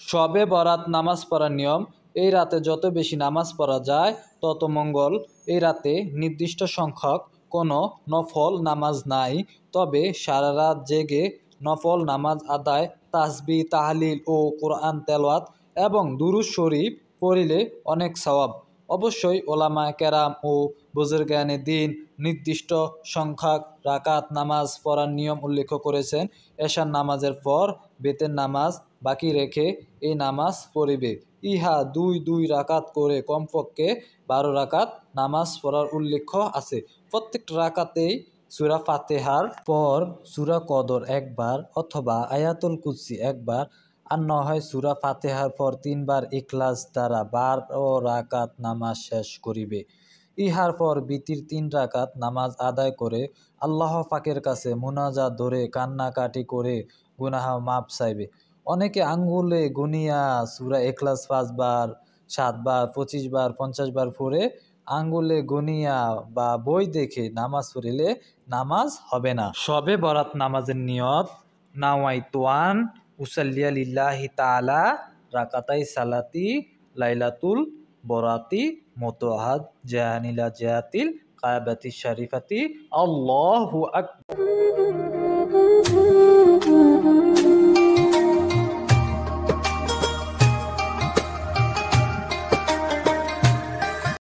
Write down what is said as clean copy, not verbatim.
শবে বরাত নামাজ পড়ার নিয়ম। এই রাতে যত বেশি নামাজ পড়া যায় তত মঙ্গল। এই রাতে নির্দিষ্ট সংখ্যক কোনো নফল নামাজ নাই, তবে সারা রাত জেগে নফল নামাজ আদায়, তাসবিহ তাহলিল ও কোরআন তেলাওয়াত এবং দুরূদ শরীফ পড়িলে অনেক সওয়াব। অবশ্যই ওলামায়ে কেরাম ও বুজুর্গানে দ্বীন নির্দিষ্ট সংখ্যক রাকাত নামাজ পড়ার নিয়ম উল্লেখ করেছেন। এশার নামাজের পর বেতের নামাজ বাকি রেখে এই নামাজ পড়িবে। ইহা দুই দুই রাকাত করে কমপক্ষে 12 রাকাত নামাজ পড়ার উল্লেখ আছে। প্রত্যেক রাকাতেই সূরা ফাতিহার পর সূরা কদর একবার অথবা আয়াতুল কুরসি একবার, আর না হয় সূরা ফাতিহার পর 3 বার ইখলাস দ্বারা 12 রাকাত নামাজ শেষ করিবে। ইহার পর বিতির 3 রাকাত নামাজ আদায় করে আল্লাহ পাকের কাছে মুনাজাত ধরে কান্নাকাটি করে গুনাহ মাপ চাইবে। অনেকে আঙ্গুলে গুনিয়া সূরা ইখলাস 5 বার 7 বার 25 বার 50 বার পড়ে আঙ্গুলে গুনিয়া বা বই দেখে নামাজ পড়িলে নামাজ হবে না। শবে বরাত নামাজের নিয়ত। নাওয়াইতু আন উসাল্লিয়া লিল্লাহি তাআলা রাকাতাই সালাতি লাইলাতুল বরাতি মুতআহাদ জাহানিলা জাতিল কাবাতি শরীফাতি আল্লাহু আকবার।